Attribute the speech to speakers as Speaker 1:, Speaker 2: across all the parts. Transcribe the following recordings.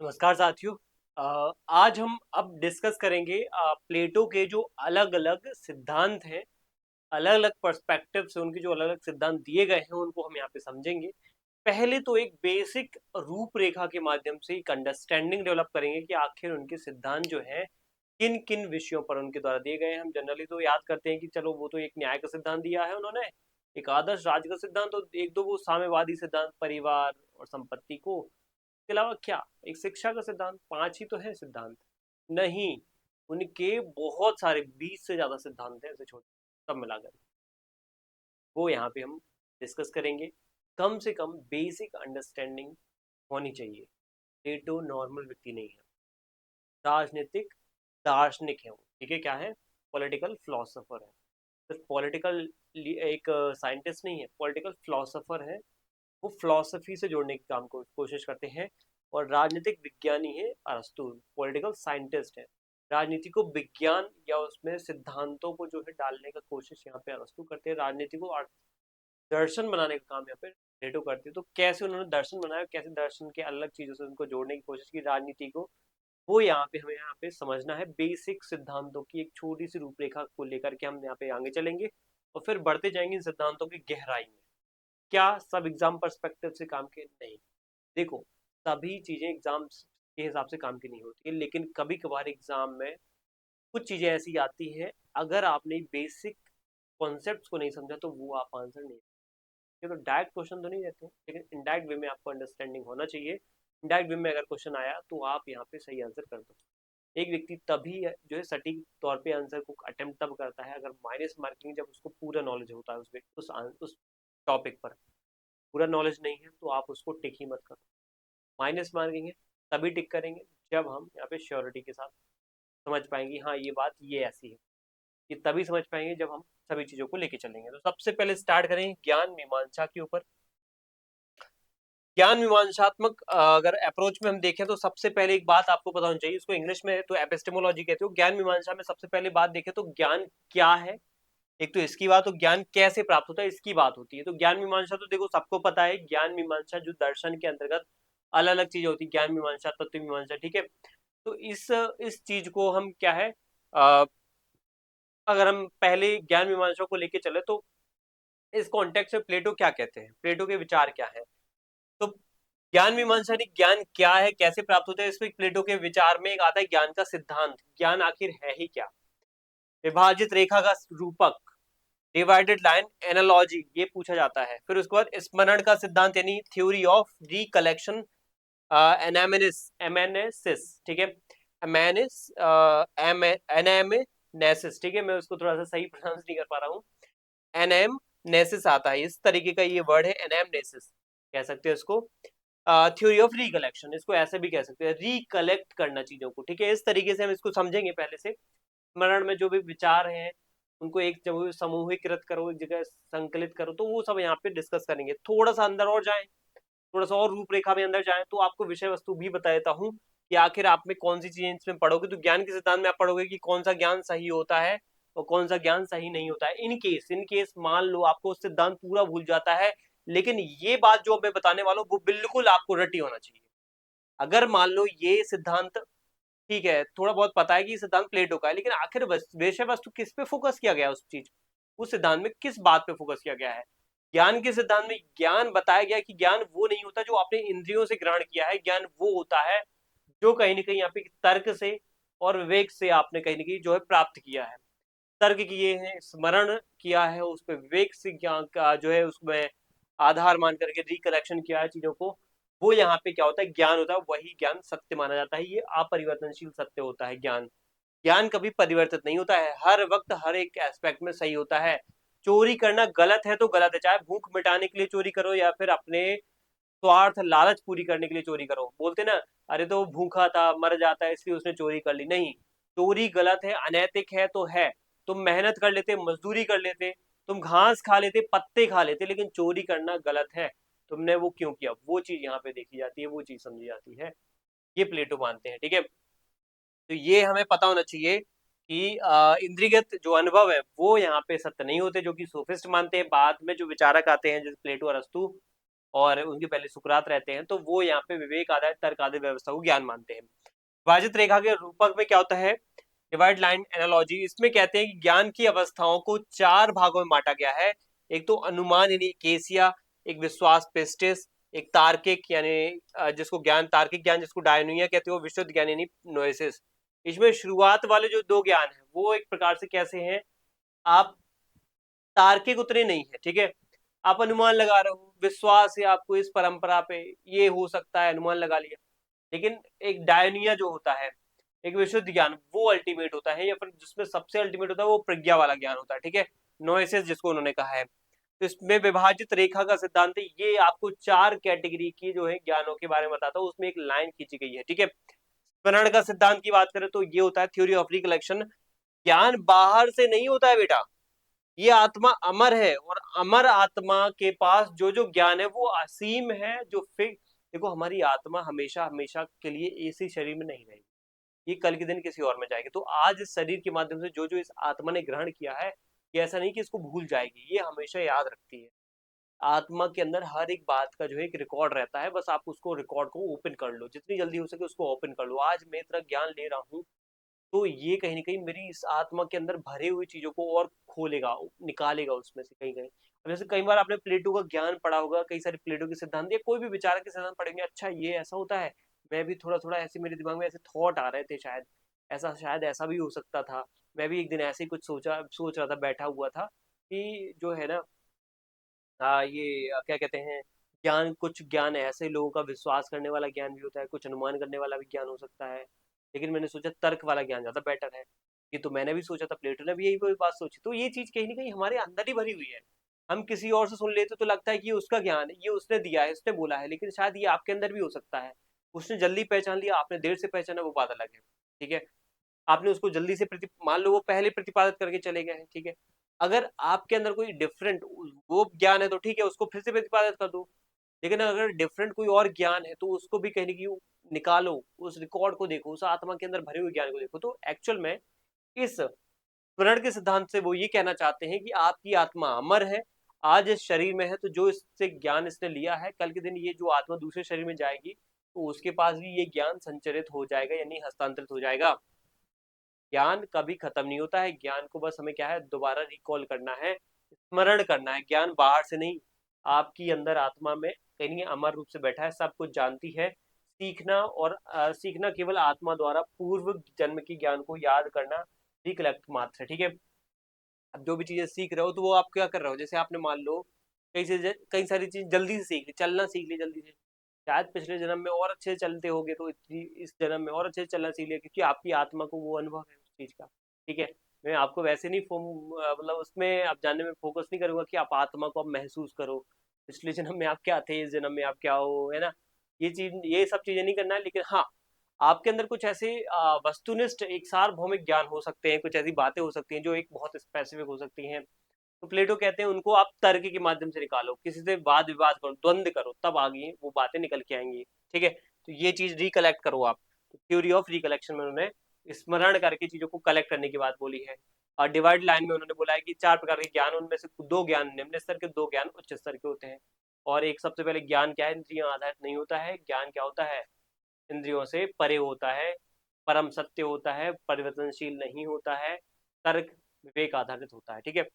Speaker 1: नमस्कार साथियों। आज हम अब डिस्कस करेंगे प्लेटो के जो अलग अलग सिद्धांत हैं, अलग अलग पर्सपेक्टिव से उनके जो अलग अलग सिद्धांत दिए गए हैं उनको हम यहाँ पे समझेंगे। पहले तो एक बेसिक रूपरेखा के माध्यम से एक अंडरस्टैंडिंग डेवलप करेंगे कि आखिर उनके सिद्धांत जो है किन किन विषयों पर उनके द्वारा दिए गए हैं। हम जनरली तो याद करते हैं कि चलो वो तो एक न्याय का सिद्धांत दिया है उन्होंने, एक आदर्श राज्य का सिद्धांत, और एक दो वो साम्यवादी सिद्धांत परिवार और संपत्ति को, इसके अलावा क्या एक शिक्षा का सिद्धांत। पांच ही तो है सिद्धांत, नहीं, उनके बहुत सारे 20 से ज्यादा सिद्धांत हैं ऐसे छोटे, सब मिलाकर वो यहाँ पे हम डिस्कस करेंगे। कम से कम बेसिक अंडरस्टैंडिंग होनी चाहिए। प्लेटो नॉर्मल व्यक्ति नहीं है, राजनीतिक दार्शनिक है वो। ठीक है, क्या है? पॉलिटिकल फिलोसोफर है। सिर्फ पॉलिटिकल एक साइंटिस्ट नहीं है, पॉलिटिकल फिलोसोफर है। वो फिलोसफी से जोड़ने की काम को कोशिश करते हैं। और राजनीतिक विज्ञानी है अरस्तु, पॉलिटिकल साइंटिस्ट है। राजनीति को विज्ञान या उसमें सिद्धांतों को जो है डालने का कोशिश यहाँ पे अरस्तु करते हैं। राजनीति को दर्शन बनाने का काम यहाँ पे प्लेटो करते हैं। तो कैसे उन्होंने दर्शन बनाया, कैसे दर्शन के अलग चीजों से उनको जोड़ने की कोशिश की राजनीति को, वो यहाँ पे हमें यहाँ पे समझना है। बेसिक सिद्धांतों की एक छोटी सी रूपरेखा को लेकर के हम यहाँ पे आगे चलेंगे और फिर बढ़ते जाएंगे इन सिद्धांतों की गहराई में। क्या सब एग्जाम पर्सपेक्टिव से काम के? नहीं। देखो, सभी चीजें एग्जाम के हिसाब से काम की नहीं होती है, लेकिन कभी कभार एग्जाम में कुछ चीजें ऐसी आती हैं, अगर आपने बेसिक कॉन्सेप्ट्स को नहीं समझा तो वो आप आंसर नहीं। ये तो डायरेक्ट क्वेश्चन तो नहीं रहते, लेकिन इनडायरेक्ट वे में आपको अंडरस्टैंडिंग होना चाहिए। इनडायरेक्ट वे में अगर क्वेश्चन आया तो आप यहाँ पे सही आंसर कर दो। एक व्यक्ति तभी जो है सटीक तौर पे आंसर को अटेम्प्ट तब करता है अगर माइनस मार्किंग, जब उसको पूरा नॉलेज होता है उस टॉपिक पर। पूरा नॉलेज नहीं है तो आप उसको टिक ही मत करो। माइनस मार्किंग है तभी टिक करेंगे जब हम यहाँ पे श्योरिटी के साथ समझ पाएंगे, हाँ ये बात ये ऐसी है। ये तभी समझ पाएंगे जब हम सभी चीजों को लेके चलेंगे। तो सबसे पहले स्टार्ट करेंगे ज्ञान मीमांसा के ऊपर। ज्ञान मीमांसात्मक अगर अप्रोच में हम देखें तो सबसे पहले एक बात आपको पता होनी चाहिए, इसको इंग्लिश में तो एपिस्टेमोलॉजी कहते हो। ज्ञान मीमांसा में सबसे पहले बात देखें तो ज्ञान क्या है। एक तो इसकी बात, तो ज्ञान कैसे प्राप्त होता है इसकी बात होती है। तो ज्ञान मीमांसा तो देखो सबको पता है, ज्ञान मीमांसा जो दर्शन के अंतर्गत अलग अलग चीजें होती है, ज्ञान मीमांसा तत्व मीमांसा। ठीक है, तो इस चीज को हम क्या है, अ, अगर हम पहले ज्ञान मीमांसा को लेके चले तो इस कॉन्टेक्स्ट में प्लेटो क्या कहते हैं, प्लेटो के विचार क्या है। तो ज्ञान मीमांसा ज्ञान क्या है, कैसे प्राप्त होता है, इसमें प्लेटो के विचार में एक आता है ज्ञान का सिद्धांत। ज्ञान आखिर है ही क्या? विभाजित रेखा का रूपक, डिवाइडेड लाइन एनालॉजी, ये पूछा जाता है। फिर उसके बाद स्मरण का सिद्धांत यानी थ्योरी ऑफ रिकलेक्शन एनामेनेसिस। ठीक है, एनामेनेसिस। ठीक है, मैं उसको थोड़ा सा सही प्रोनाउंस नहीं कर पा रहा हूँ। एनामनेसिस आता है, इस तरीके का ये वर्ड है, एनामनेसिस कह सकते हैं इसको। थ्योरी ऑफ रिकलेक्शन, इसको ऐसे भी कह सकते हैं, रिकलेक्ट करना चीजों को। ठीक है, इस तरीके से हम इसको समझेंगे पहले से। स्मरण में जो भी विचार हैं उनको एक जगह समूहीकृत करो, एक जगह संकलित करो, तो वो सब यहाँ पे डिस्कस करेंगे। थोड़ा सा अंदर और जाएं, थोड़ा सा और रूपरेखा में अंदर जाएं तो आपको विषय वस्तु भी बता देता हूँ कि आखिर आप में कौन सी चीजें इसमें पढ़ोगे। तो ज्ञान के सिद्धांत में आप पढ़ोगे कि कौन सा ज्ञान सही होता है और कौन सा ज्ञान सही नहीं होता है। इन केस मान लो आपको सिद्धांत पूरा भूल जाता है, लेकिन ये बात जो मैं बताने वाला हूँ वो बिल्कुल आपको रटी होना चाहिए। अगर मान लो ये सिद्धांत, ठीक है, थोड़ा बहुत पता है कि सिद्धांत प्लेटो का है, लेकिन आखिर विषय वस्तु किस पे फोकस किया गया, उस सिद्धांत में किस बात पे फोकस किया गया है। ज्ञान के सिद्धांत में ज्ञान बताया गया कि ज्ञान वो नहीं होता जो आपने इंद्रियों से ग्रहण किया है। ज्ञान वो होता है जो कहीं ना कहीं यहाँ पे तर्क से और विवेक से आपने कहीं ना कहीं जो है प्राप्त किया है। तर्क किए हैं, स्मरण किया है, उस पर विवेक से ज्ञान का जो है उसमें आधार मान करके रिकलेक्शन किया है चीजों को, वो यहाँ पे क्या होता है, ज्ञान होता है। वही ज्ञान सत्य माना जाता है। ये अपरिवर्तनशील सत्य होता है ज्ञान। ज्ञान कभी परिवर्तित नहीं होता है, हर वक्त हर एक एस्पेक्ट में सही होता है। चोरी करना गलत है तो गलत है, चाहे भूख मिटाने के लिए चोरी करो या फिर अपने स्वार्थ लालच पूरी करने के लिए चोरी करो। बोलते ना, अरे तो वो भूखा था मर जाता है इसलिए उसने चोरी कर ली। नहीं, चोरी गलत है, अनैतिक है तो है। तुम मेहनत कर लेते, मजदूरी कर लेते, तुम घास खा लेते, पत्ते खा लेते, लेकिन चोरी करना गलत है। तुमने वो क्यों किया, वो चीज यहाँ पे देखी जाती है, वो चीज समझी जाती है। ये प्लेटो मानते हैं। ठीक है, तो ये हमें पता होना चाहिए कि इंद्रियगत जो अनुभव है वो यहाँ पे सत्य नहीं होते, जो कि सोफिस्ट मानते हैं। बाद में जो विचारक आते हैं जैसे प्लेटो अरस्तु, और उनके पहले सुकरात रहते हैं, तो वो यहाँ पे विवेक आधारित तर्क आधारित व्यवस्था को ज्ञान मानते हैं। विभाजित रेखा के रूपक में क्या होता है, डिवाइड लाइन एनालॉजी, इसमें कहते हैं कि ज्ञान की अवस्थाओं को 4 भागों में बांटा गया है। एक तो अनुमान यानी केसिया, एक विश्वास पिस्टिस, एक तार्किक यानी जिसको ज्ञान तार्किक ज्ञान जिसको डायनुइया कहते हो, विशुद्ध ज्ञान यानी नोएसिस। इसमें शुरुआत वाले जो 2 ज्ञान है वो एक प्रकार से कैसे हैं, आप तार्किक उतने नहीं है, ठीक है, आप अनुमान लगा रहे हो, विश्वास है आपको इस परंपरा पे, ये हो सकता है, अनुमान लगा लिया। लेकिन एक डायनिया जो होता है, एक विशुद्ध ज्ञान, वो अल्टीमेट होता है, या फिर जिसमें सबसे अल्टीमेट होता है वो प्रज्ञा वाला ज्ञान होता है, ठीक है, नोएसिस जिसको उन्होंने कहा है। तो इसमें विभाजित रेखा का सिद्धांत है, ये आपको 4 कैटेगरी की जो है ज्ञानों के बारे में बताता है, उसमें एक लाइन खींची गई है, ठीक है। स्मरण का सिद्धांत की बात करें तो ये होता है थ्योरी ऑफ रिकलेक्शन, ज्ञान बाहर से नहीं होता है बेटा, ये आत्मा अमर है, और अमर आत्मा के पास जो जो ज्ञान है वो असीम है, जो फिक्स। देखो हमारी आत्मा हमेशा हमेशा के लिए इसी शरीर में नहीं रहेगी, ये कल के दिन किसी और में जाएगी। तो आज इस शरीर के माध्यम से जो जो इस आत्मा ने ग्रहण किया है, ये ऐसा नहीं कि इसको भूल जाएगी, ये हमेशा याद रखती है। आत्मा के अंदर हर एक बात का जो है एक रिकॉर्ड रहता है, बस आप उसको रिकॉर्ड को ओपन कर लो, जितनी जल्दी हो सके उसको ओपन कर लो। आज मैं इतना ज्ञान ले रहा हूँ, तो ये कहीं ना कहीं मेरी इस आत्मा के अंदर भरे हुई चीजों को और खोलेगा, निकालेगा उसमें से कहीं कहीं। अब जैसे कई बार आपने प्लेटो का ज्ञान पढ़ा होगा, कई सारे प्लेटो के सिद्धांत या कोई भी विचारक के सिद्धांत पढ़ेंगे, अच्छा ये ऐसा होता है, मैं भी थोड़ा थोड़ा ऐसे मेरे दिमाग में ऐसे थॉट आ रहे थे, शायद ऐसा भी हो सकता था। मैं भी एक दिन ऐसे ही कुछ सोच रहा था, बैठा हुआ था कि जो है ना, ये क्या कहते हैं, ज्ञान, कुछ ज्ञान ऐसे लोगों का विश्वास करने वाला ज्ञान भी होता है, कुछ अनुमान करने वाला भी ज्ञान हो सकता है, लेकिन मैंने सोचा तर्क वाला ज्ञान ज्यादा बेटर है। ये तो मैंने भी सोचा था, प्लेटो ने भी यही कोई बात सोची, तो ये चीज कहीं ना कहीं हमारे अंदर ही भरी हुई है। हम किसी और से सुन लेते तो लगता है कि ये उसका ज्ञान है, ये उसने दिया है, उसने बोला है, लेकिन शायद ये आपके अंदर भी हो सकता है। उसने जल्दी पहचान लिया, आपने देर से पहचाना, वो बात अलग है, ठीक है। आपने उसको जल्दी से मान लो वो पहले प्रतिपादित करके चले गए हैं, ठीक है। अगर आपके अंदर कोई डिफरेंट वो ज्ञान है तो ठीक है, उसको फिर से प्रतिपादित कर दो। लेकिन अगर डिफरेंट कोई और ज्ञान है तो उसको भी कहीं ना कहीं निकालो, उस रिकॉर्ड को देखो, उस आत्मा के अंदर भरे हुए ज्ञान को देखो। तो एक्चुअल में इस स्मरण के सिद्धांत से वो ये कहना चाहते हैं कि आपकी आत्मा अमर है, आज इस शरीर में है, तो जो इससे ज्ञान इसने लिया है, कल के दिन ये जो आत्मा दूसरे शरीर में जाएगी तो उसके पास भी ये ज्ञान संचरित हो जाएगा, यानी हस्तांतरित हो जाएगा। ज्ञान कभी खत्म नहीं होता है, ज्ञान को बस हमें क्या है, दोबारा रिकॉल करना है, स्मरण करना है। ज्ञान बाहर से नहीं, आपकी अंदर आत्मा में कहीं अमर रूप से बैठा है, सब कुछ जानती है। सीखना और सीखना केवल आत्मा द्वारा पूर्व जन्म की ज्ञान को याद करना, रिकलेक्ट मात्र है, ठीक है। अब जो भी चीजें सीख रहे हो तो वो आप क्या कर रहे हो, जैसे आपने मान लो कई सारी चीज जल्दी से सीख ली, चलना सीख ली जल्दी से, शायद पिछले जन्म में और अच्छे से चलते होगे तो इस जन्म में और अच्छे से चलना सीख लिया, क्योंकि आपकी आत्मा को वो अनुभव है उस चीज का, ठीक है। मैं आपको वैसे नहीं मतलब उसमें आप जानने में फोकस नहीं करूंगा कि आप आत्मा को आप महसूस करो, पिछले जन्म में आप क्या थे, इस जन्म में आप क्या हो, है ना। ये सब चीजें नहीं करना है, लेकिन हाँ, आपके अंदर कुछ ऐसे वस्तुनिष्ठ एक सार्वभौमिक ज्ञान हो सकते हैं, कुछ ऐसी बातें हो सकती हैं जो एक बहुत स्पेसिफिक हो सकती हैं। तो प्लेटो कहते हैं उनको आप तर्क के माध्यम से निकालो, किसी से वाद विवाद करो, द्वंद करो, तब आगे वो बातें निकल के आएंगी, ठीक है। तो ये चीज रिकलेक्ट करो आप। तो थ्योरी ऑफ रिकलेक्शन में उन्होंने स्मरण करके चीजों को कलेक्ट करने की बात बोली है। और डिवाइड लाइन में उन्होंने बोला है कि 4 प्रकार के ज्ञान, उनमें से 2 ज्ञान निम्न स्तर के, 2 ज्ञान उच्च स्तर के होते हैं। और एक सबसे पहले ज्ञान क्या है, इंद्रियों आधारित नहीं होता है, ज्ञान क्या होता है, इंद्रियों से परे होता है, परम सत्य होता है, परिवर्तनशील नहीं होता है, तर्क विवेक आधारित होता है, ठीक है।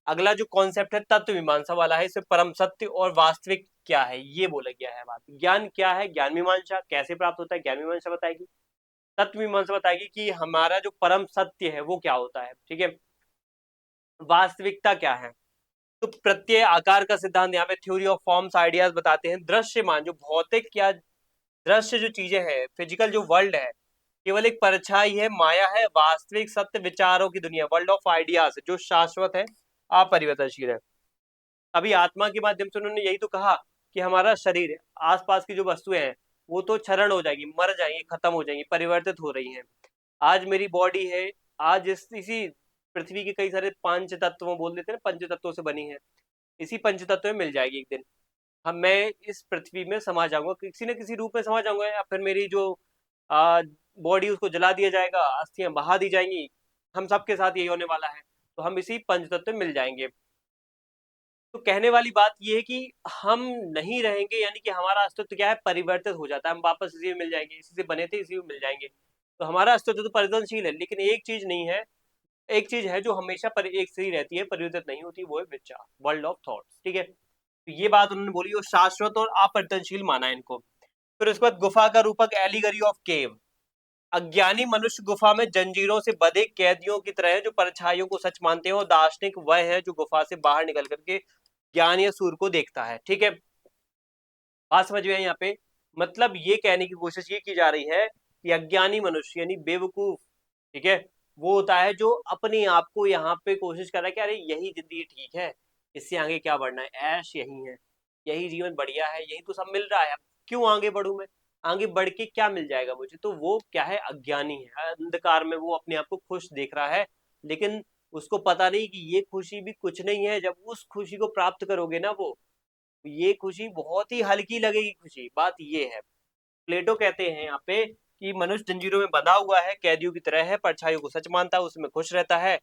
Speaker 1: अगला जो कॉन्सेप्ट है तत्व मीमांसा वाला है, इसमें परम सत्य और वास्तविक क्या है ये बोला गया है। बात ज्ञान क्या है, ज्ञान मीमांसा कैसे प्राप्त होता है, ज्ञान मीमांसा बताएगी। तत्व मीमांसा बताएगी कि हमारा जो परम सत्य है वो क्या होता है, ठीक है। वास्तविकता क्या है, तो प्रत्यय आकार का सिद्धांत यहाँ पे थ्योरी ऑफ फॉर्म्स आइडियाज बताते हैं। दृश्यमान जो भौतिक क्या, दृश्य जो चीजें हैं, फिजिकल जो वर्ल्ड है, केवल एक परछाई है, माया है। वास्तविक सत्य विचारों की दुनिया, वर्ल्ड ऑफ आइडियाज, जो शाश्वत है, अपरिवर्तनशील है। अभी आत्मा के माध्यम से उन्होंने यही तो कहा कि हमारा शरीर, आसपास की जो वस्तुएं हैं वो तो क्षरण हो जाएगी, मर जाएंगी, खत्म हो जाएंगी, परिवर्तित हो रही हैं। आज मेरी बॉडी है, आज इसी पृथ्वी के कई सारे पंच तत्वों बोल देते हैं ना, पंच तत्वों से बनी है, इसी पंच तत्व में मिल जाएगी एक दिन। हम मैं इस पृथ्वी में समा जाऊंगा, किसी न किसी रूप में समा जाऊंगा, या फिर मेरी जो बॉडी उसको जला दिया जाएगा, अस्थियां बहा दी जाएंगी, हम सबके साथ यही होने वाला है। तो हम इसी पंचतत्व में मिल जाएंगे। तो कहने वाली बात ये है कि हम नहीं रहेंगे, यानी कि हमारा अस्तित्व क्या है, परिवर्तित हो जाता है, हम वापस इसी में मिल जाएंगे, इसी से बने थे इसी में मिल जाएंगे। तो हमारा अस्तित्व तो परिवर्तनशील है, लेकिन एक चीज नहीं है, एक चीज है जो हमेशा एक से ही रहती है, परिवर्तित नहीं होती, वो है विचार, वर्ल्ड ऑफ थॉट्स। ठीक है, तो ये बात उन्होंने बोली और शाश्वत और अपरिवर्तनशील माना इनको। फिर उसके बाद गुफा का रूपक, एलिगरी ऑफ केव। अज्ञानी मनुष्य गुफा में जंजीरों से बंधे कैदियों की तरह है, जो परछाइयों को सच मानते हैं, और दार्शनिक वह है जो गुफा से बाहर निकल करके ज्ञान या सूर्य को देखता है। ठीक है, बात समझ में आई यहाँ पे? मतलब ये कहने की कोशिश ये की जा रही है कि अज्ञानी मनुष्य यानी बेवकूफ, ठीक है, वो होता है जो अपने आप को यहाँ पे कोशिश कर रहा है कि अरे यही जिंदगी ठीक है, इससे आगे क्या बढ़ना है, ऐश यही है, यही जीवन बढ़िया है, यही तो सब मिल रहा है, अब क्यों आगे बढ़ूं मैं, आगे बढ़ के क्या मिल जाएगा मुझे। तो वो क्या है, अज्ञानी है, अंधकार में वो अपने आप को खुश देख रहा है, लेकिन उसको पता नहीं कि ये खुशी भी कुछ नहीं है, जब उस खुशी को प्राप्त करोगे ना, वो ये खुशी बहुत ही हल्की लगेगी खुशी, बात ये है। प्लेटो कहते हैं यहाँ पे कि मनुष्य जंजीरों में बंधा हुआ है, कैदियों की तरह है, परछाइयों को सच मानता है, उसमें खुश रहता है,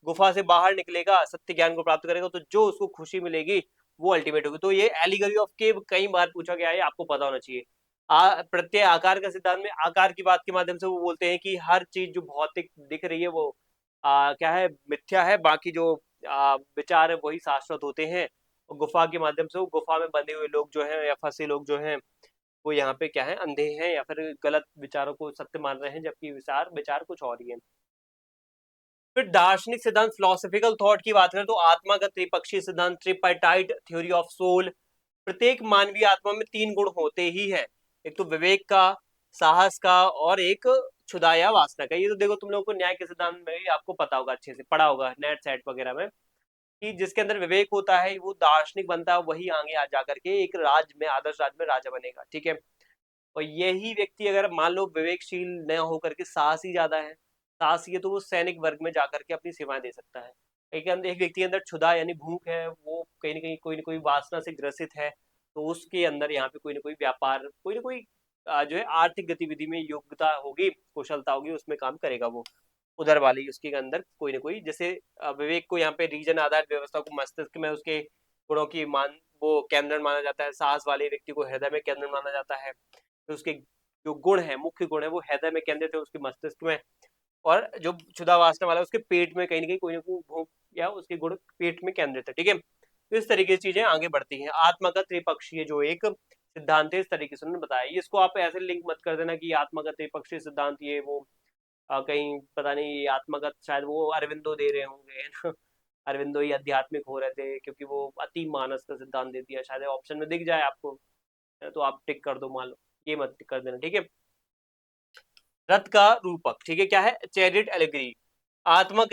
Speaker 1: गुफा से बाहर निकलेगा, सत्य ज्ञान को प्राप्त करेगा, तो जो उसको खुशी मिलेगी वो अल्टीमेट होगी। तो ये एलिगरी ऑफ केव कई बार पूछा गया है, आपको पता होना चाहिए। प्रत्यय आकार का सिद्धांत में आकार की बात के माध्यम से वो बोलते हैं कि हर चीज जो भौतिक दिख रही है वो क्या है, मिथ्या है, बाकी जो विचार है वही शाश्वत होते हैं। और गुफा के माध्यम से वो गुफा में बंधे हुए लोग जो हैं या फंसे लोग जो हैं, वो यहाँ पे क्या है, अंधे हैं या फिर गलत विचारों को सत्य मान रहे हैं, जबकि विचार विचार कुछ और ही है। फिर दार्शनिक सिद्धांत, फिलोसॉफिकल थॉट की बात करें तो आत्मा का त्रिपक्षीय सिद्धांत, ट्रिपार्टाइट थ्योरी ऑफ सोल। प्रत्येक मानवीय आत्मा में तीन गुण होते ही है, एक तो विवेक का, साहस का, और एक क्षुधा या वासना का। ये तो देखो तुम लोगों को न्याय के सिद्धांत में भी आपको पता होगा, अच्छे से पढ़ा होगा नेट सेट वगैरह में, कि जिसके अंदर विवेक होता है वो दार्शनिक बनता है, वही आगे आ जाकर के एक राज्य में, आदर्श राज्य में राजा बनेगा। ठीक है, और यही व्यक्ति अगर मान लो विवेकशील न होकर के साहसी ज्यादा है, साहसी है, तो वो सैनिक वर्ग में जाकर के अपनी सेवाएं दे सकता है। एक व्यक्ति के अंदर क्षुधा यानी भूख है, वो कहीं ना कहीं कोई ना कोई वासना से ग्रसित है, तो उसके अंदर यहाँ पे कोई ना कोई व्यापार, कोई ना कोई जो है आर्थिक गतिविधि में योग्यता होगी, कुशलता होगी, उसमें काम करेगा वो। उधर वाली उसके अंदर कोई ना कोई, जैसे विवेक को यहाँ पे रीजन आधारित व्यवस्था को मस्तिष्क में उसके गुणों की मान वो केंद्र माना जाता है, साहस वाले व्यक्ति को हृदय में केंद्र माना जाता है, तो उसके जो गुण है, मुख्य गुण है, वो हृदय में केंद्रित है, उसके मस्तिष्क में, और जो क्षुधा वासना वाला उसके पेट में कहीं ना कहीं कोई ना कोई भूख या उसके गुण पेट में केंद्रित है। ठीक है, तो इस तरीके से चीजें आगे बढ़ती हैं। आत्मा का त्रिपक्षीय जो एक सिद्धांत है, इस तरीके से उन्होंने बताया। इसको आप ऐसे लिंक मत कर देना कि आत्मा का त्रिपक्षीय सिद्धांत ये वो कहीं पता नहीं, आत्मा का शायद वो अरविंदो दे रहे होंगे, है ना, अरविंदो ही आध्यात्मिक हो रहे थे, क्योंकि वो अति मानस का सिद्धांत दे दिया, शायद ऑप्शन में दिख जाए आपको, तो आप टिक कर दो, मान लो, ये मत टिक कर देना। ठीक है, रथ का रूपक, ठीक है, क्या है, चैरिट एलिगरी। आत्मा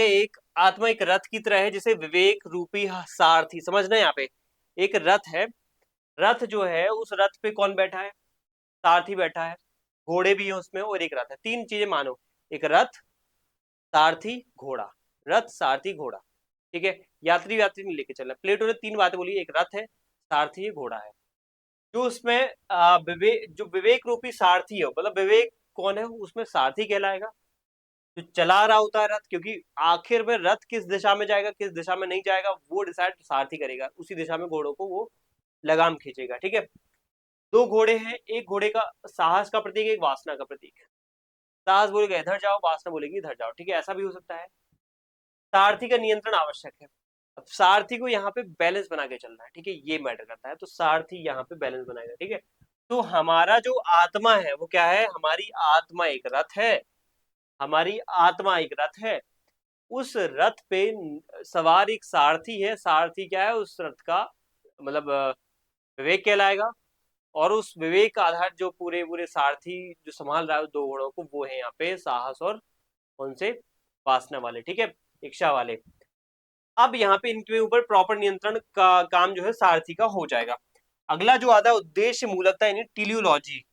Speaker 1: एक रथ की तरह है, जिसे विवेक रूपी सारथी, समझना यहाँ पे, एक रथ है, रथ जो है उस रथ पे कौन बैठा है, सारथी बैठा है, घोड़े भी है उसमें, और एक रथ है, तीन चीजें मानो, एक रथ, सारथी, घोड़ा, रथ सारथी घोड़ा। ठीक है, यात्री यात्री नहीं लेके चलना। प्लेटो ने तीन बातें बोली, एक रथ है, सारथी है, घोड़ा है। जो उसमें विवेक, जो विवेक रूपी सारथी है, मतलब विवेक कौन है, उसमें सारथी कहलाएगा, जो चला रहा होता है रथ, क्योंकि आखिर में रथ किस दिशा में जाएगा किस दिशा में नहीं जाएगा वो डिसाइड सारथी करेगा, उसी दिशा में घोड़ों को वो लगाम खींचेगा। ठीक है, दो घोड़े हैं, एक घोड़े का साहस का प्रतीक, एक वासना का प्रतीक। साहस बोलेगा इधर जाओ, वासना बोलेगी इधर जाओ। ठीक है, ऐसा भी हो सकता है। सारथी का नियंत्रण आवश्यक है। अब सारथी को यहाँ पे बैलेंस बना के चलना है। ठीक है, ये मैटर करता है, तो सारथी यहाँ पे बैलेंस बनाएगा। ठीक है, तो हमारा जो आत्मा है वो क्या है, हमारी आत्मा एक रथ है, हमारी आत्मा एक रथ है, उस रथ पे सवार एक सारथी है, सारथी क्या है, उस रथ का मतलब विवेक कहलाएगा, और उस विवेक का आधार जो पूरे पूरे सारथी जो संभाल रहा है दो घोड़ों को, वो है यहाँ पे साहस और उनसे वासना वाले। ठीक है, इच्छा वाले। अब यहाँ पे इनके ऊपर प्रॉपर नियंत्रण का काम जो है सारथी का हो जाएगा। अगला जो आता है उद्देश्य मूलकता यानी टेलियोलॉजी।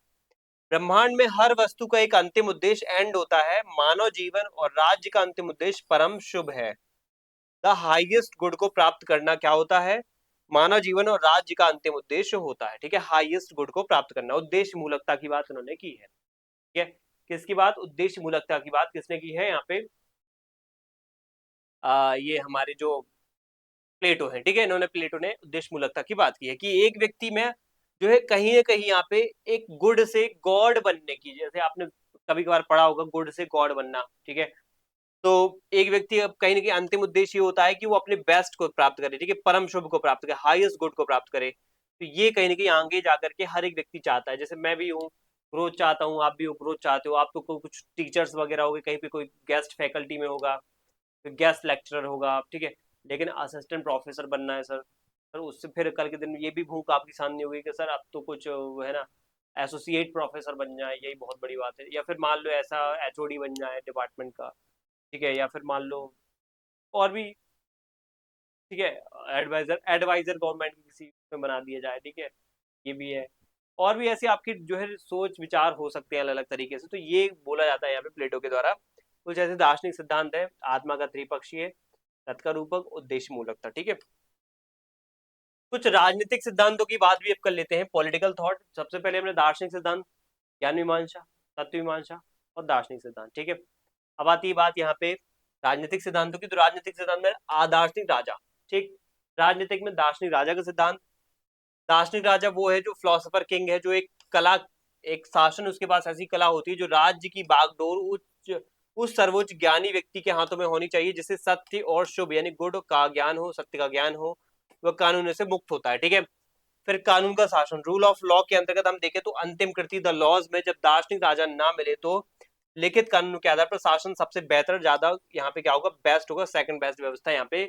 Speaker 1: ब्रह्मांड में हर वस्तु का एक अंतिम उद्देश्य एंड होता है, मानव जीवन और राज्य का अंतिम उद्देश्य परम शुभ है। द हाईएस्ट गुड को प्राप्त करना क्या होता है, मानव जीवन और राज्य का अंतिम उद्देश्य होता है। ठीक है, हाईएस्ट गुड को प्राप्त करना, उद्देश्य मूलकता की बात उन्होंने की है। ठीक है, किसकी बात, उद्देश्य मूलकता की बात किसने की है यहाँ पे, ये हमारे जो प्लेटो है, ठीक है। इन्होंने प्लेटो ने उद्देश्यमूलकता की बात की है कि एक व्यक्ति में जो है कहीं ना कहीं यहाँ पे एक गुड से गॉड बनने की, जैसे आपने कभी कभार पढ़ा होगा गुड से गॉड बनना, ठीक है। तो एक व्यक्ति अब कहीं ना कहीं अंतिम उद्देश्य ये होता है कि वो अपने बेस्ट को प्राप्त करे, ठीक है, परम शुभ को प्राप्त करे, हाईएस्ट गुड को प्राप्त करे। तो ये कहीं ना कहीं आगे जाकर के हर एक व्यक्ति चाहता है, जैसे मैं भी हूँ ग्रोथ चाहता हूँ, आप भी हो ग्रोथ चाहते हो, आप तो कुछ टीचर्स वगैरह हो गए, कहीं पे कोई गेस्ट फैकल्टी में होगा, कोई गेस्ट लेक्चरर होगा, ठीक है। लेकिन असिस्टेंट प्रोफेसर बनना है सर, सर उससे फिर कल के दिन ये भी भूख आपकी शांति होगी कि सर अब तो कुछ वो है ना, एसोसिएट प्रोफेसर बन जाए, यही बहुत बड़ी बात है। या फिर मान लो ऐसा एचओडी बन जाए डिपार्टमेंट का, ठीक है। या फिर मान लो और भी, ठीक है, एडवाइजर एडवाइजर गवर्नमेंट की किसी में बना दिया जाए, ठीक है, ये भी है। और भी ऐसे आपकी जो है सोच विचार हो सकते हैं अलग अलग तरीके से। तो ये बोला जाता है यहाँ पे प्लेटो के द्वारा। कुछ ऐसे दार्शनिक सिद्धांत है, आत्मा का त्रिपक्षीय, तत्का रूपक, उद्देश्य मूलकता, ठीक है। कुछ राजनीतिक सिद्धांतों की बात भी अब कर लेते हैं, पॉलिटिकल थॉट। सबसे पहले हमने दार्शनिक सिद्धांत, ज्ञान मीमांसा, तत्व मीमांसा और दार्शनिक सिद्धांत, ठीक है। अब आती है बात यहाँ पे राजनीतिक सिद्धांतों की। तो राजनीतिक सिद्धांत में आदार्शनिक राजा, ठीक। राजनीतिक में दार्शनिक राजा का सिद्धांत। दार्शनिक राजा वो है जो फिलोसोफर किंग है, जो एक कला, एक शासन उसके पास ऐसी कला होती है जो राज्य की बागडोर उस सर्वोच्च ज्ञानी व्यक्ति के हाथों में होनी चाहिए, जिससे सत्य और शुभ यानी गुड का ज्ञान हो, सत्य का ज्ञान हो, वह कानून से मुक्त होता है, ठीक है। फिर कानून का शासन, रूल ऑफ लॉ के अंतर्गत हम देखें तो अंतिम कृति द लॉज में जब दार्शनिक राजा ना मिले तो लिखित कानून के आधार पर शासन सबसे बेहतर, ज्यादा यहाँ पे क्या होगा, बेस्ट होगा, सेकंड बेस्ट व्यवस्था यहाँ पे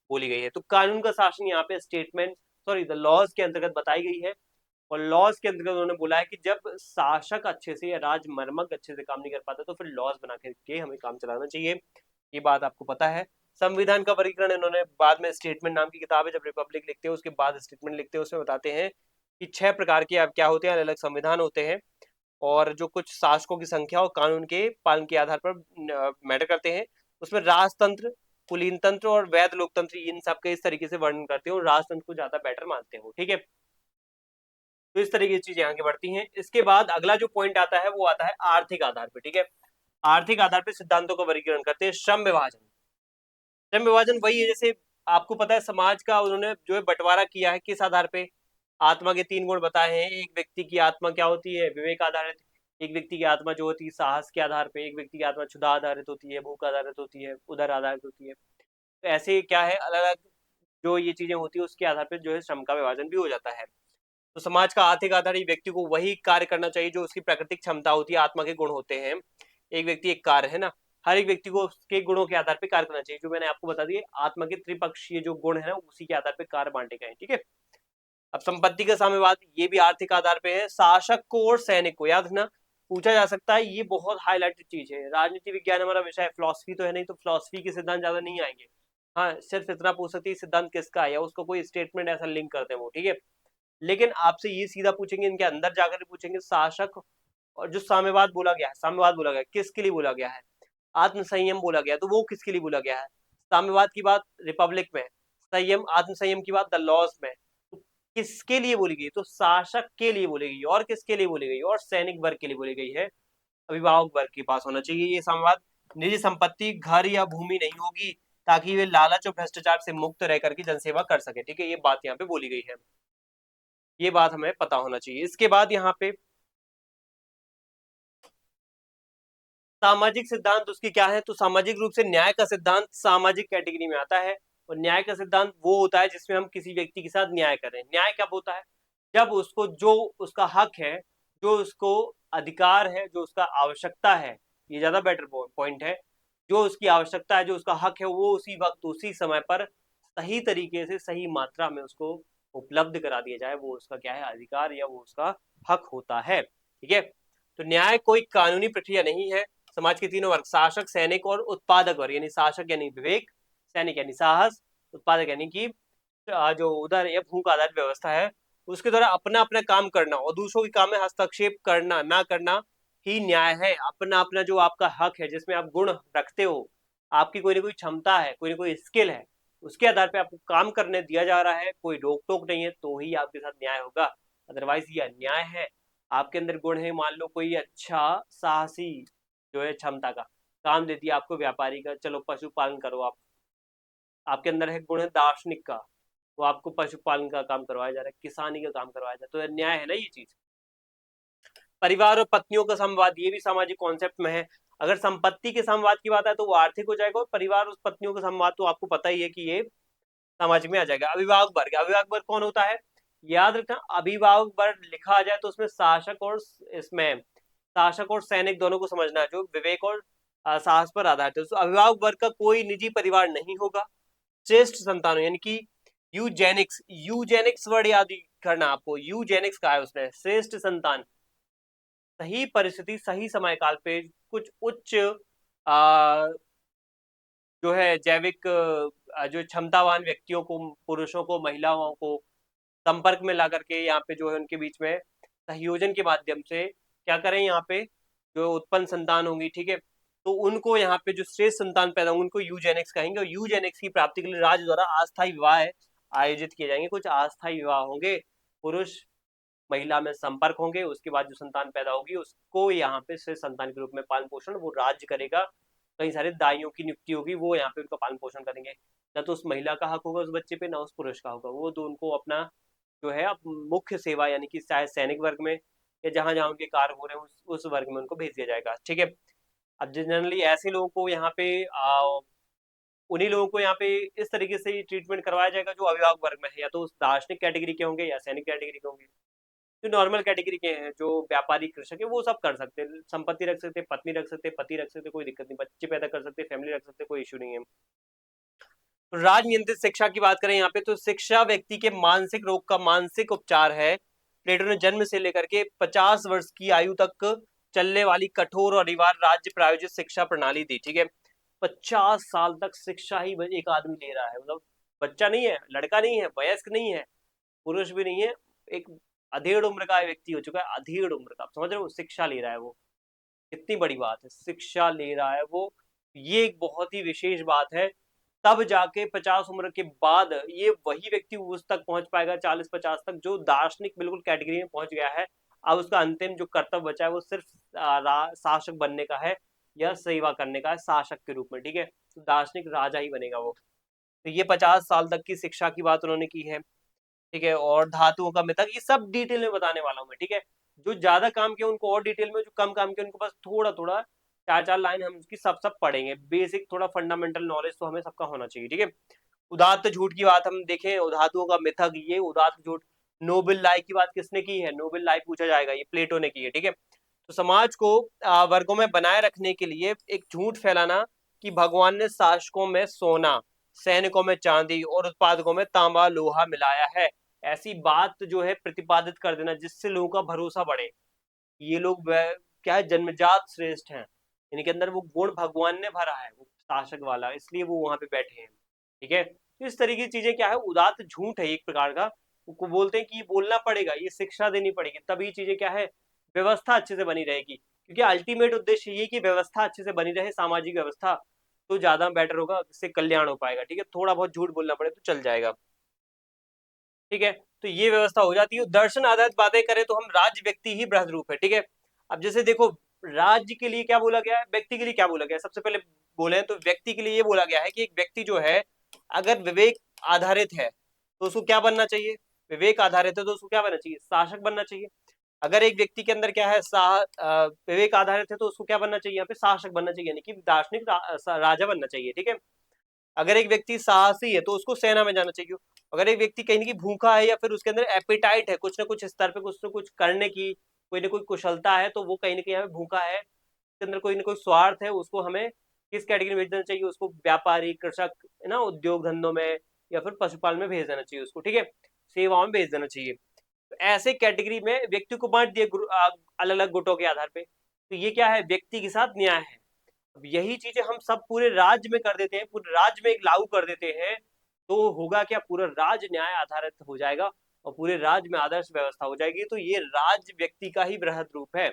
Speaker 1: बोली गई है। तो कानून का शासन यहाँ पे स्टेटमेंट, सॉरी द लॉज के अंतर्गत बताई गई है। और लॉज के अंतर्गत उन्होंने बोला है कि जब शासक अच्छे से या राज मर्मज्ञ अच्छे से काम नहीं कर पाता तो फिर लॉज बना के हमें काम चलाना चाहिए। ये बात आपको पता है। संविधान का वर्गीकरण इन्होंने बाद में, स्टेटमेंट नाम की किताब है, जब रिपब्लिक लिखते हैं उसके बाद स्टेटमेंट लिखते हैं, उसमें बताते हैं कि 6 प्रकार के अब क्या होते हैं, अलग अलग संविधान होते हैं, और जो कुछ शासकों की संख्या और कानून के पालन के आधार पर मैटर करते हैं। उसमें राजतंत्र, कुलीन तंत्र और वैध लोकतंत्र, इन सब के इस तरीके से वर्णन करते हो, राजतंत्र को ज्यादा बेटर मानते हो, ठीक है। तो इस तरीके की चीजें आगे बढ़ती हैं। इसके बाद अगला जो पॉइंट आता है वो आता है आर्थिक आधार पर, ठीक है। आर्थिक आधार पर सिद्धांतों का वर्गीकरण करते हैं। श्रम विभाजन, श्रम विभाजन वही है जैसे आपको पता है समाज का उन्होंने जो है बंटवारा किया है, किस आधार पे, आत्मा के 3 गुण बताए हैं। एक व्यक्ति की आत्मा क्या होती है, विवेक आधारित। एक व्यक्ति की आत्मा जो होती है साहस के आधार पे। एक व्यक्ति की आत्मा क्षुधा आधारित होती है, भूख आधारित होती है, उदर आधारित होती है। तो ऐसे क्या है, अलग अलग जो ये चीजें होती है उसके आधार पर जो है श्रम का विभाजन भी हो जाता है। तो समाज का आर्थिक आधार ही व्यक्ति को वही कार्य करना चाहिए जो उसकी प्राकृतिक क्षमता होती है, आत्मा के गुण होते हैं। एक व्यक्ति एक कार्य है ना, हर एक व्यक्ति को उसके गुणों के आधार पर कार्य करना चाहिए, जो मैंने आपको बता दिए आत्मा के त्रिपक्षीय जो गुण है ना उसी के आधार पर कार्य बांटे गए, ठीक है। अब संपत्ति का साम्यवाद, ये भी आर्थिक आधार पे है। शासक को और सैनिक को, याद रखना, पूछा जा सकता है, ये बहुत हाईलाइटेड चीज है। राजनीति विज्ञान हमारा विषय है, फिलोसफी तो है नहीं, तो फिलोसफी के सिद्धांत ज्यादा नहीं आएंगे। हाँ, सिर्फ इतना पूछ सकती है सिद्धांत किसका है, या उसको कोई स्टेटमेंट ऐसा लिंक करते हैं वो, ठीक है। लेकिन आपसे ये सीधा पूछेंगे, इनके अंदर जाकर पूछेंगे शासक, और जो साम्यवाद बोला गया है, साम्यवाद बोला गया किसके लिए बोला गया है, आत्म संयम बोला गया, तो वो किसके लिए बोला गया है। साम्यवाद की बात रिपब्लिक में, संयम आत्म संयम की बात द लॉज में। तो किसके लिए बोली गई, तो शासक के लिए बोली गई, और किसके लिए बोली गई, और सैनिक वर्ग के लिए बोली गई है, अभिभावक वर्ग के पास होना चाहिए ये साम्यवाद। निजी संपत्ति घर या भूमि नहीं होगी, ताकि वे लालच और भ्रष्टाचार से मुक्त रह करके जनसेवा कर सके, ठीक है। ये बात यहाँ पे बोली गई है, ये बात हमें पता होना चाहिए। इसके बाद यहाँ पे सामाजिक सिद्धांत उसकी क्या है, तो सामाजिक रूप से न्याय का सिद्धांत सामाजिक कैटेगरी में आता है। और न्याय का सिद्धांत वो होता है जिसमें हम किसी व्यक्ति के साथ न्याय करें। न्याय कब होता है, जब उसको जो उसका हक है, जो उसको अधिकार है, जो उसका आवश्यकता है, ये ज्यादा बेटर पॉइंट है, जो उसकी आवश्यकता है, जो उसका हक है, वो उसी वक्त उसी समय पर सही तरीके से सही मात्रा में उसको उपलब्ध करा दिया जाए, वो उसका क्या है, अधिकार या वो उसका हक होता है, ठीक है। तो न्याय कोई कानूनी प्रक्रिया नहीं है। समाज के तीनों वर्ग, शासक, सैनिक और उत्पादक वर्ग, यानी शासक यानी विवेक, सैनिक यानी साहस, उत्पादक यानी कि जो उदर या भूख आधारित व्यवस्था है, उसके द्वारा अपना अपना काम करना और दूसरों के काम में हस्तक्षेप करना ना करना ही न्याय है। अपना अपना जो आपका हक है, जिसमें आप गुण रखते हो, आपकी कोई ना कोई क्षमता है, कोई ना कोई स्किल है, उसके आधार पे आपको काम करने दिया जा रहा है, कोई रोक टोक नहीं है, तो ही आपके साथ न्याय होगा। अदरवाइज ये अन्याय है। आपके अंदर गुण है, मान लो कोई अच्छा साहसी जो है क्षमता का, काम दे दिया आपको व्यापारी का, चलो पशुपालन करो आप, आपके अंदर है गुण है दार्शनिक का, वो आपको पशुपालन का काम करवाया जा रहा है, किसानी का काम करवाया जा रहा है, तो न्याय है ना ये चीज। परिवार और पत्नियों का संवाद, ये भी सामाजिक कॉन्सेप्ट में है। अगर संपत्ति के संवाद की बात है तो वो आर्थिक हो जाएगा, और परिवार और पत्नियों का संवाद तो आपको पता ही है कि ये सामाजिक में आ जाएगा। अभिभावक वर्ग, अभिभावक वर्ग कौन होता है, याद रखना अभिभावक वर्ग लिखा आ जाए तो उसमें शासक और इसमें शासक और सैनिक दोनों को समझना है, जो विवेक और साहस पर आधारित है। तो अभिभावक वर्ग का कोई निजी परिवार नहीं होगा। श्रेष्ठ संतानों यानी कि यूजेनिक्स, यूजेनिक्स वर्ड याद करना आपको, यूजेनिक्स का है उसमें श्रेष्ठ संतान, सही परिस्थिति सही समय काल पे कुछ उच्च आ, जो है जैविक जो क्षमतावान व्यक्तियों को, पुरुषों को, महिलाओं को संपर्क में ला करके यहाँ पे जो है उनके बीच में सहयोजन के माध्यम से क्या करें, यहाँ पे जो उत्पन्न संतान होंगी, ठीक है, तो उनको यहाँ पे जो श्रेष्ठ संतान पैदा होंगे उनको यूजेनिक्स कहेंगे। और यूजेनिक्स की प्राप्ति के लिए राज्य द्वारा अस्थायी विवाह आयोजित किए जाएंगे। कुछ अस्थायी विवाह होंगे, पुरुष महिला में संपर्क होंगे, उसके बाद जो संतान पैदा होगी उसको यहाँ पे श्रेष्ठ संतान के रूप में पालन पोषण वो राज्य करेगा। कई सारे दाइयों की नियुक्ति होगी, वो यहाँ पे उनका पालन पोषण करेंगे। ना तो उस महिला का हक होगा उस बच्चे पे, ना उस पुरुष का होगा, वो तो उनको अपना जो है मुख्य सेवा यानी कि चाहे सैनिक वर्ग में या जहां जहां उनके कार्य हो रहे हैं उस वर्ग में उनको भेज दिया जाएगा, ठीक है। अब जनरली ऐसे लोगों को यहाँ पे उन्हीं लोगों को यहाँ पे इस तरीके से ट्रीटमेंट करवाया जाएगा जो अभिभावक वर्ग में है, या तो उस दार्शनिक कैटेगरी के होंगे या सैनिक कैटेगरी के होंगे। जो नॉर्मल कैटेगरी के हैं, जो व्यापारी कृषक है, वो सब कर सकते हैं, संपत्ति रख सकते हैं, पत्नी रख सकते हैं, पति रख सकते हैं, कोई दिक्कत नहीं, बच्चे पैदा कर सकते हैं, फैमिली रख सकते हैं, कोई इशू नहीं है। तो राज नियंत्रित शिक्षा की बात करें यहाँ पे, तो शिक्षा व्यक्ति के मानसिक रोग का मानसिक उपचार है। प्लेटो ने जन्म से लेकर के 50 वर्ष की आयु तक चलने वाली कठोर और अनिवार्य राज्य प्रायोजित शिक्षा प्रणाली दी, ठीक है। 50 साल तक शिक्षा ही एक आदमी ले रहा है, मतलब बच्चा नहीं है, लड़का नहीं है, वयस्क नहीं है, पुरुष भी नहीं है, एक अधेड़ उम्र का व्यक्ति हो चुका है, अधेड़ उम्र का, आप समझ रहे हो, शिक्षा ले रहा है वो, कितनी बड़ी बात है, शिक्षा ले रहा है वो, ये एक बहुत ही विशेष बात है। तब जाके 50 उम्र के बाद ये वही व्यक्ति उस तक पहुंच पाएगा, 40-50 तक, जो दार्शनिक बिल्कुल कैटेगरी में पहुंच गया है। अब उसका अंतिम जो कर्तव्य बचा है वो सिर्फ शासक बनने का है या सेवा करने का है शासक के रूप में, ठीक है। तो दार्शनिक राजा ही बनेगा वो। तो ये 50 साल तक की शिक्षा की बात उन्होंने की है, ठीक है। और धातुओं का मिथक, ये सब डिटेल में बताने वाला हूँ मैं, ठीक है। जो ज्यादा काम किया उनको और डिटेल में, जो कम काम किया उनको बस थोड़ा थोड़ा 4-4 लाइन हम उसकी सब पढ़ेंगे। बेसिक थोड़ा फंडामेंटल नॉलेज तो हमें सबका होना चाहिए, ठीक है। उदात्त झूठ की बात हम देखें, धातुओं का मिथक, ये उदात्त झूठ। नोबेल लाई की बात किसने की है, नोबेल लाई पूछा जाएगा, ये प्लेटो ने की है, ठीक है। तो समाज को वर्गों में बनाए रखने के लिए एक झूठ फैलाना कि भगवान ने शासकों में सोना, सैनिकों में चांदी और उत्पादकों में तांबा लोहा मिलाया है, ऐसी बात जो है प्रतिपादित कर देना जिससे लोगों का भरोसा बढ़े। ये लोग क्या है, जन्मजात श्रेष्ठ हैं, इनके अंदर वो गुण भगवान ने भरा है, वो शासक वाला, इसलिए वो वहां पे बैठे हैं, ठीक है। तो इस तरीके की चीजें क्या है, उदात्त झूठ है एक प्रकार का, को बोलते हैं कि ये बोलना पड़ेगा, ये शिक्षा देनी पड़ेगी, तभी चीजें क्या है, व्यवस्था अच्छे से बनी रहेगी। क्योंकि अल्टीमेट उद्देश्य ये कि व्यवस्था अच्छे से बनी रहे, सामाजिक व्यवस्था, तो ज्यादा बेटर होगा, इससे कल्याण हो पाएगा, ठीक है। थोड़ा बहुत झूठ बोलना पड़े तो चल जाएगा, ठीक है। तो ये व्यवस्था हो जाती है। दर्शन आधारित बातें करें तो हम राज्य व्यक्ति ही बृहद रूप है, ठीक है। अब जैसे देखो, राज्य के लिए क्या बोला गया है, व्यक्ति के लिए क्या बोला गया है, सबसे पहले बोले तो व्यक्ति के लिए ये बोला गया है कि एक व्यक्ति जो है अगर विवेक आधारित है तो उसको क्या बनना चाहिए, विवेक आधारित है तो उसको क्या बनना चाहिए, शासक बनना चाहिए। अगर एक व्यक्ति के अंदर क्या है, विवेक आधारित है तो उसको क्या बनना चाहिए, यहाँ पे शासक बनना चाहिए, यानी कि दार्शनिक राजा बनना चाहिए, ठीक है। अगर एक व्यक्ति साहसी है तो उसको सेना में जाना चाहिए। अगर एक व्यक्ति कहीं ना कहीं भूखा है या फिर उसके अंदर एपिटाइट है कुछ ना कुछ स्तर पे कुछ ना कुछ करने की, कोई ना कोई कुशलता है, तो वो कहीं ना कहीं हमें भूखा है, उसके अंदर कोई ना कोई स्वार्थ है, उसको हमें किस कैटेगरी में भेज देना चाहिए, उसको व्यापारी, कृषक, है ना, उद्योग धंधों में या फिर पशुपालन में भेज देना चाहिए उसको, ठीक है, सेवाओं में भेज देना चाहिए। तो ऐसे कैटेगरी में व्यक्ति को बांट दिए अलग अलग गुटों के आधार पे, तो ये क्या है, व्यक्ति के साथ न्याय है। अब यही चीजें हम सब पूरे राज्य में कर देते हैं, पूरे राज्य में एक लागू कर देते हैं, तो होगा क्या, पूरा राज्य न्याय आधारित हो जाएगा और पूरे राज्य में आदर्श व्यवस्था हो जाएगी। तो ये राज्य व्यक्ति का ही बृहद रूप है।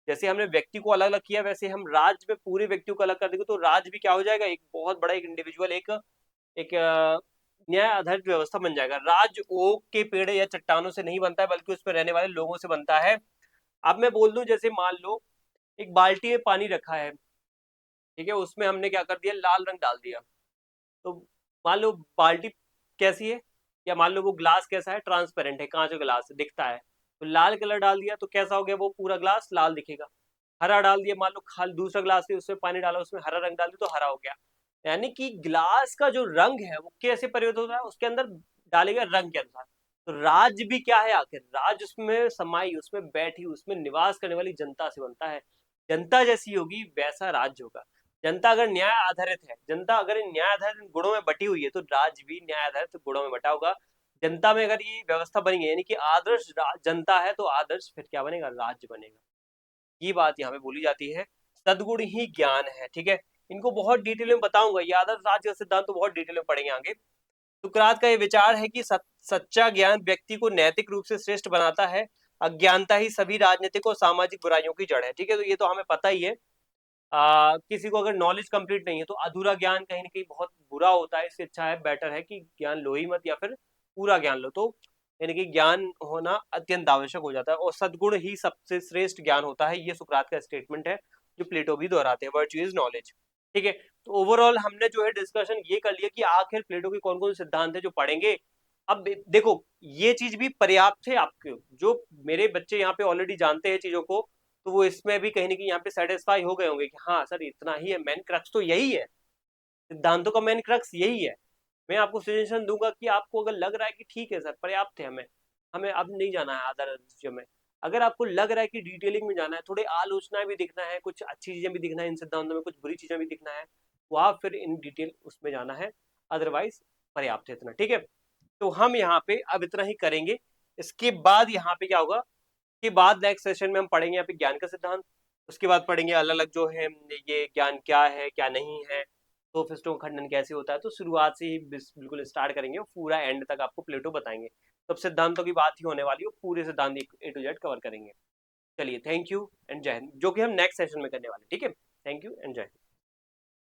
Speaker 1: जैसे हमने व्यक्ति को अलग अलग किया, वैसे हम राज्य में पूरे व्यक्तियों को अलग कर देंगे तो राज्य भी क्या हो जाएगा, एक बहुत बड़ा एक इंडिविजुअल, एक एक न्याय आधारित व्यवस्था बन जाएगा। राज्य ओक के पेड़ या चट्टानों से नहीं बनता है, बल्कि उसमें रहने वाले लोगों से बनता है। अब मैं बोल दूं, जैसे मान लो एक बाल्टी में पानी रखा है, ठीक है, उसमें हमने क्या कर दिया, लाल रंग डाल दिया, तो मान लो बाल्टी कैसी है, या मान लो वो ग्लास कैसा है, ट्रांसपेरेंट है, कांच का ग्लास है, दिखता है, तो लाल कलर डाल दिया तो कैसा हो गया, वो पूरा ग्लास लाल दिखेगा। हरा डाल दिया, मान लो खाली दूसरा ग्लास है, उसमें पानी डाला, उसमें हरा रंग डाल दिया तो हरा हो गया। यानी कि ग्लास का जो रंग है वो कैसे परिवर्तित होता है, उसके अंदर डाले गए रंग के अनुसार। तो राज भी क्या है आखिर, राज उसमें समाई, उसमें बैठी, उसमें निवास करने वाली जनता से बनता है। जनता जैसी होगी वैसा राज्य होगा। जनता अगर न्याय आधारित है, जनता अगर इन न्याय आधारित गुणों में बटी हुई है, तो राज भी न्याय आधारित गुणों में बटा होगा। जनता में अगर ये व्यवस्था बनी है, यानी कि आदर्श जनता है, तो आदर्श फिर क्या बनेगा, राज्य बनेगा। ये बात यहाँ पे बोली जाती है। सद्गुण ही ज्ञान है, ठीक है। इनको बहुत डिटेल में बताऊंगा, ये आदर्श राज्य का सिद्धांत तो बहुत डिटेल में पढ़ेंगे आगे। सुकरात का ये विचार है कि सच्चा ज्ञान व्यक्ति को नैतिक रूप से श्रेष्ठ बनाता है। अज्ञानता ही सभी राजनीतिक और सामाजिक बुराइयों की जड़ है, ठीक है। तो ये तो हमें पता ही है। किसी को अगर नॉलेज कंप्लीट नहीं है तो अधूरा ज्ञान कहीं ना कहीं बहुत बुरा होता है। इससे अच्छा है, बेटर है कि ज्ञान लो ही मत, या फिर पूरा ज्ञान लो। तो यानी कि ज्ञान होना अत्यंत आवश्यक हो जाता है, और सद्गुण ही सबसे श्रेष्ठ ज्ञान होता है, ये सुकरात का स्टेटमेंट है, जो प्लेटो भी दोहराते हैं। वर्च्यू इज नॉलेज, ठीक है। तो ओवरऑल हमने जो है डिस्कशन ये कर लिया कि आखिर प्लेटो के कौन कौन से सिद्धांत है जो पढ़ेंगे। अब देखो, ये चीज भी पर्याप्त है आपके, जो मेरे बच्चे यहाँ पे ऑलरेडी जानते हैं चीजों को, तो वो इसमें भी कहीं ना कहीं यहाँ पे सेटिस्फाई हो गए होंगे कि हाँ सर इतना ही है, मेन क्रक्स तो यही है, सिद्धांतों का मेन क्रक्स यही है। मैं आपको सजेशन दूंगा कि आपको अगर लग रहा है कि ठीक है सर पर्याप्त है, हमें हमें अब नहीं जाना है आधार में, अगर आपको लग रहा है कि डिटेलिंग में जाना है, थोड़ी आलोचना भी दिखना है, कुछ अच्छी चीजें भी दिखना है इन सिद्धांतों में, कुछ बुरी चीजें भी दिखना है, तो आप फिर इन डिटेल उसमें जाना है। अदरवाइज पर्याप्त है इतना, ठीक है। तो हम यहाँ पे अब इतना ही करेंगे। इसके बाद यहाँ पे क्या होगा, के बाद नेक्स्ट सेशन में हम पढ़ेंगे यहाँ पे ज्ञान का सिद्धांत। उसके बाद पढ़ेंगे अलग अलग जो है ये ज्ञान क्या है क्या नहीं है, सोफिस्टों का खंडन कैसे होता है। तो शुरुआत से ही बिल्कुल स्टार्ट करेंगे और पूरा एंड तक आपको प्लेटो बताएंगे। तब सिद्धांतों की बात ही होने वाली है, पूरे सिद्धांत A to Z कवर करेंगे। चलिए, थैंक यू एंड जय हिंद, जो कि हम नेक्स्ट सेशन में करने वाले, ठीक है। थैंक यू एंड जय हिंद।